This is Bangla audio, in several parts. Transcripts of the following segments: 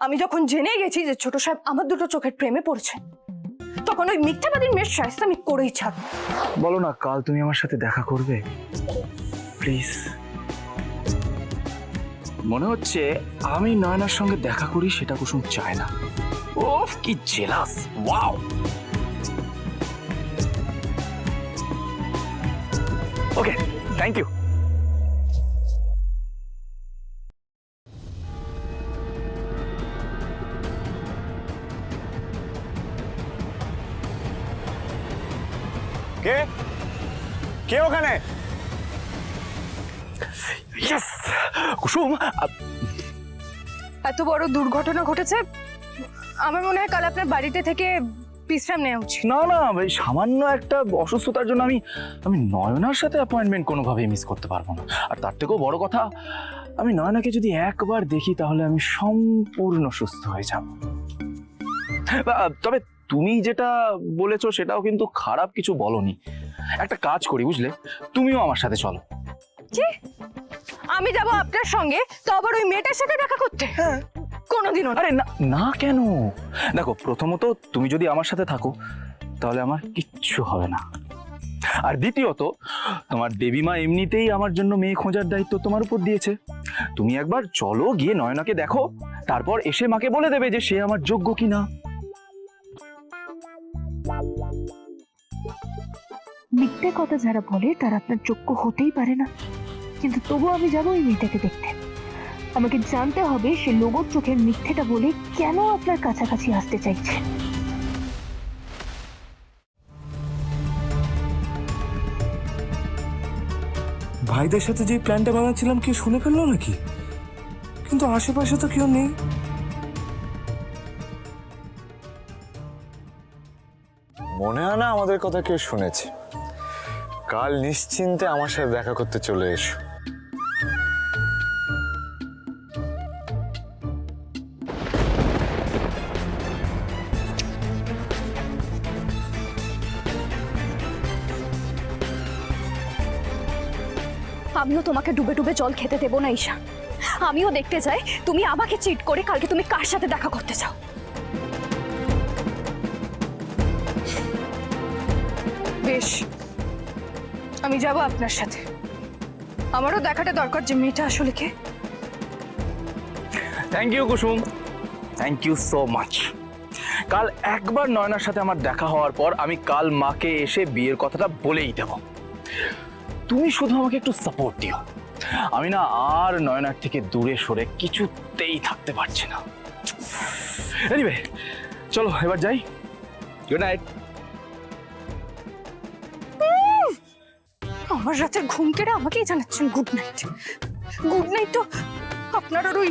আমি যখন জেনে গেছি যে ছোট সাহেব আমার দুটো চোখের প্রেমে পড়ছে, তখন ওই মিথ্যাবাদীর মেয়ের শায়েস্তা আমি করেই ছাড়ব। বলো না, কাল তুমি আমার সাথে দেখা করবে প্লিজ। মনে হচ্ছে আমি নয়নার সঙ্গে দেখা করি সেটা কুসুম চায় না। ওফ কি jealous! Wow! Okay, thank you. কে কে ওখানে? ইয়েস কুসুম, এত বড় দুর্ঘটনা ঘটেছে, আমার মনে হয় কাল আপনার বাড়িতে থেকে বিশ্রাম নেওয়া উচিত। না না, ভাই সামান্য একটা অসুস্থতার জন্য আমি নয়নার সাথে অ্যাপয়েন্টমেন্ট কোনোভাবেই মিস করতে পারবো না। আর তার থেকেও বড় কথা, আমি নয়নাকে যদি একবার দেখি তাহলে আমি সম্পূর্ণ সুস্থ হয়ে যাব। তবে তুমি যেটা বলেছো সেটাও কিন্তু খারাপ কিছু বলনি। একটা কাজ করি বুঝলে, তুমিও আমার সাথে চলো। কি? আমি যাব আপনার সঙ্গে, তো আবার ওই মেয়েটার সাথে দেখা করতে? হ্যাঁ। কোনোদিনও না। আরে না না, কেন? দেখো, প্রথমত তুমি যদি আমার সাথে থাকো তাহলে আমার কিচ্ছু হবে না। আর দ্বিতীয়ত, তোমার দেবীমা এমনিতেই আমার জন্য মেয়ে খোঁজার দায়িত্ব তোমার উপর দিয়েছে। তুমি একবার চলো, গিয়ে নয়নাকে দেখো, তারপর এসে মাকে বলে দেবে যে সে আমার যোগ্য কিনা। মিথ্যে কথা যারা বলে তারা আপনার যোগ্য হতেই পারে না, কিন্তু তবু আমি যাবো ওই মেয়েটাকে দেখতে। আমাকে জানতে হবে সে লোগোর চোখের মিথ্যেটা বলে কেন আপনার কাছাকাছি আসতে চাইছে। ভাইদের সাথে যে প্ল্যানটা বানাচ্ছিলাম কেউ শুনে ফেললো নাকি? কিন্তু আশেপাশে তো কেউ নেই। মনে হয় না আমাদের কথা কেউ শুনেছে। কাল নিশ্চিন্তে আমার সাথে দেখা করতে চলে এসো। আমিও তোমাকে ডুবে ডুবে জল খেতে দেবো না ঈশা। আমিও দেখতে চাই তুমি আমাকে চিট করে কালকে তুমি কার সাথে দেখা করতে চাও। বেশ, আমি যাব আপনার সাথে। আমারও দেখাটা দরকার যে মেয়েটা আসলে কে। Thank you Kusum, thank you so much. কাল একবার নয়নার সাথে আমার দেখা হওয়ার পর আমি কাল মাকে এসে বিয়ের কথাটা বলেই দেব। তুমি শুধু আমাকে একটু সাপোর্ট দিও। আমি না আর নয়নার থেকে দূরে সরে কিছুতেই থাকতে পারছি না। এনিওয়ে, চলো এবার যাই। Good night. আমার রাতে ঘুম কেড়ে আমাকেই জানাচ্ছেন গুড নাইট। গুড নাইট তো আপনার আর ওই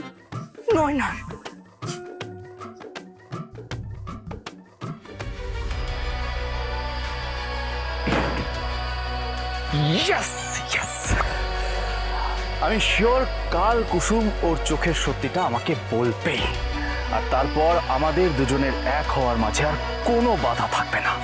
নয়নার। ইয়েস ইয়েস, আমি শিওর কাল কুসুম ওর চোখের সত্যিটা আমাকে বলবে, আর তারপর আমাদের দুজনের এক হওয়ার মাঝে আর কোনো বাধা থাকবে না।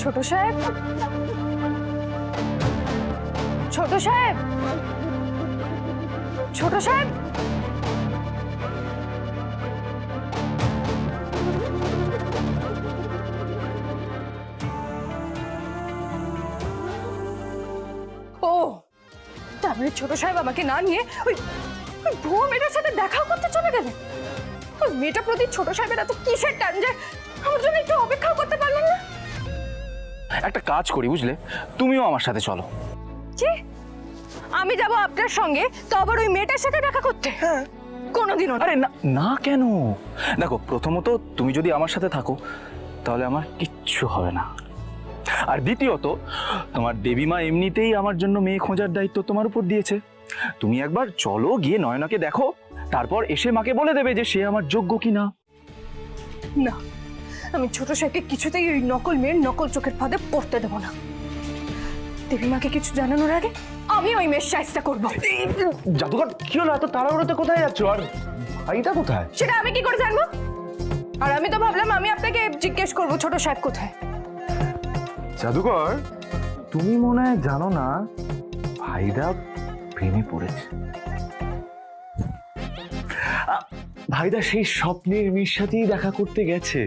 ছোট সাহেব, ছোট সাহেব, ছোট সাহেব। ও, তার মানে ছোট সাহেব আমাকে না নিয়ে ওই ওই ভুয়ো মেয়েটার সাথে দেখা করতে চলে গেলেন। ওই মেয়েটা প্রতি ছোট সাহেবের এত কিসের টান যে আমার জন্য একটু অপেক্ষা করতে পারলেন না? একটা কাজ করি বুঝলে, তুমিও আমার সাথে চলো। কি? আমি যাব আপনার সঙ্গে, তো আবার ওই মেয়েটার সাথে দেখা করতে? হ্যাঁ। কোনোদিনও না। আরে না না, কেন? দেখো, প্রথমত তুমি যদি আমার সাথে থাকো তাহলে আমার কিচ্ছু হবে না। আর দ্বিতীয়ত, তোমার দেবীমা এমনিতেই আমার জন্য মেয়ে খোঁজার দায়িত্ব তোমার উপর দিয়েছে। তুমি একবার চলো, গিয়ে নয়নাকে দেখো, তারপর এসে মাকে বলে দেবে যে সে আমার যোগ্য কিনা। না, আমি ছোট সাহেবকে কিছুতেই ওই নকল মেয়ের নকল চোখের ফাঁদে পড়তে দেবো না। দেবীমাকে কিছু জানানোর আগে আমি ওই মেয়ের শায়েস্তা করবো। জাদুকর কি হলো? এত তাড়াহুড়োতে কোথায় যাচ্ছ? আর ভাইটা কোথায়? সেটা আমি কি করে জানবো? আর আমি তো ভাবলাম আমি আপনাকে জিজ্ঞেস করবো ছোট সাহেব কোথায়। জাদুকর, তুমি মনে হয় জানো না ভাইদা প্রেমে পড়েছে। ভাইদা সেই স্বপ্নের মেয়ের সাথেই দেখা করতে গেছে।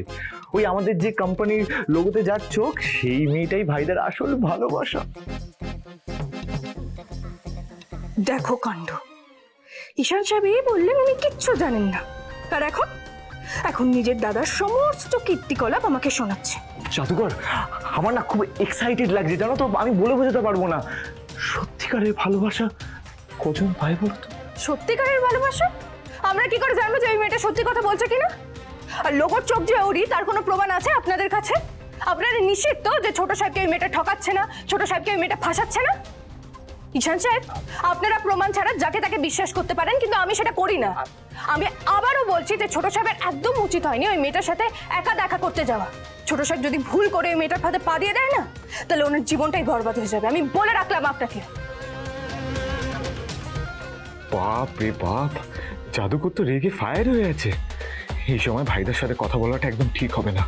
ওই আমাদের যে কোম্পানির লোগোতে যার চোখ, সেই মেয়েটাই ভাইদার আসল ভালোবাসা। দেখো কাণ্ড, ঈশান সাহেব এই বললেন উনি কিচ্ছু জানেন না, আর এখন নিজের দাদার সমস্ত কীর্তিকলাপ আমাকে শোনাচ্ছে। জাদুকর, আমার না খুব এক্সাইটেড লাগছে, জানো তো, আমি বলে বোঝাতে পারবো না। সত্যিকারের ভালোবাসা কজন পায় বলতো? সত্যিকারের ভালোবাসা আমরা কি করে জানবো যে ওই মেয়েটা সত্যি কথা বলছে কিনা? আর লোকের চোখ যে ওরই, তার কোনো প্রমাণ আছে আপনাদের কাছে? আপনারা নিশ্চিত তো যে ছোট সাহেবকে ওই মেয়েটা ঠকাচ্ছে না, ছোট সাহেবকে ওই মেয়েটা ফাঁসাচ্ছে না? ঈশান সাহেব, আপনারা প্রমাণ ছাড়া যাকে তাকে বিশ্বাস করতে পারেন, কিন্তু আমি সেটা করি না। আমি আবারও বলছি যে ছোট সাহেবের একদম উচিত হয়নি ওই মেয়েটার সাথে একা দেখা করতে যাওয়া। ছোট সাহেব যদি ভুল করে ওই মেয়েটার ফাঁদে পা দিয়ে দেয় না, তাহলে ওনার জীবনটাই বরবাদ হয়ে যাবে। আমি বলে রাখলাম আপনাকে। বাপ রে বাপ, জাদুকর তো রেগে ফায়ার হয়ে আছে। এই সময় ভাইদার সাথে কথা বলাটা একদম ঠিক হবে না।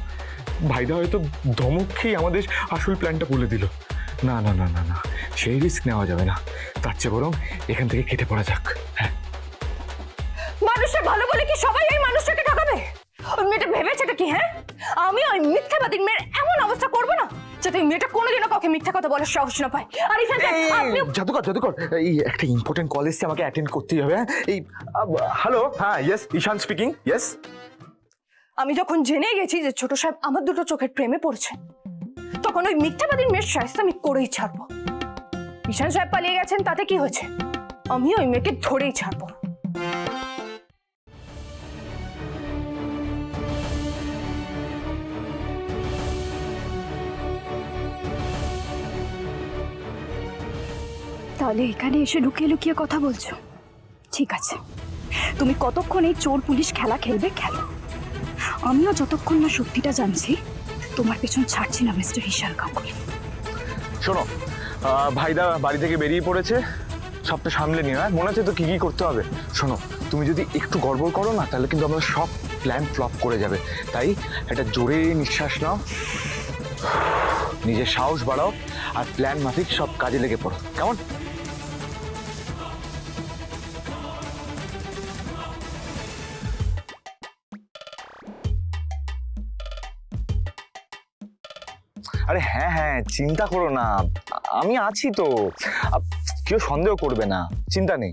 ভাইদা হয়তো ধমক খেয়ে আমাদের আসল প্ল্যানটা বলে দিল। না না না না না, সেই রিস্ক নেওয়া যাবে না। তার চেয়ে বরং এখান থেকে কেটে পড়া যাক। হ্যাঁ, মানুষের ভালো বলে কি সবাই ওই মানুষটাকে ঠকাবে? ওই মেয়েটা ভেবেছেটা কি? হ্যাঁ, আমি ওই মিথ্যাবাদীর মেয়ের এমন অবস্থা করবো না যাতে ওই মেয়েটা কোনোদিনও কাউকে মিথ্যা কথা বলার সাহস না পায়। আর ঈশান সাহেব, আপনি জাদুকর জাদুকর, এই একটা ইম্পর্টেন্ট কল এসছে, আমাকে অ্যাটেন্ড করতেই হবে। হ্যাঁ, এই হ্যালো, হ্যাঁ, ইয়েস, ঈশান স্পিকিং, ইয়েস। আমি যখন জেনে গেছি যে ছোট সাহেব আমার দুটো চোখের প্রেমে পড়ছে, তখন ওই মিথ্যাবাদীর মেয়ের শাস্তি আমি করেই ছাড়বো। ঈশান সাহেব পালিয়ে গেছেন, তাতে কি হয়েছে? আমি ওই মেয়েকে ধরেই ছাড়বো। তাহলে এখানে এসে লুকিয়ে লুকিয়ে কথা বলছো? ঠিক আছে, তুমি কতক্ষণ এই চোর পুলিশ খেলা খেলবে খেলো। আমিও যতক্ষণ না সত্যিটা জানছি তোমার পেছন ছাড়ছি না মিস্টার ঈশান গাঙ্গুলি। শোনো, ভাইদা বাড়ি থেকে বেরিয়ে পড়েছে, সবটা সামলে নিও। হ্যাঁ, মনে আছে তো কি কি করতে হবে। শোনো, তুমি যদি একটু গড়বড় করো না, তাহলে কিন্তু আমাদের সব প্ল্যান ফ্লপ করে যাবে। তাই একটা জোরে নিঃশ্বাস নাও, নিজের সাহস বাড়াও, আর প্ল্যান মাফিক সব কাজে লেগে পড়ো, কেমন? আরে হ্যাঁ হ্যাঁ, চিন্তা করো না, আমি আছি তো। কেউ সন্দেহ করবে না, চিন্তা নেই।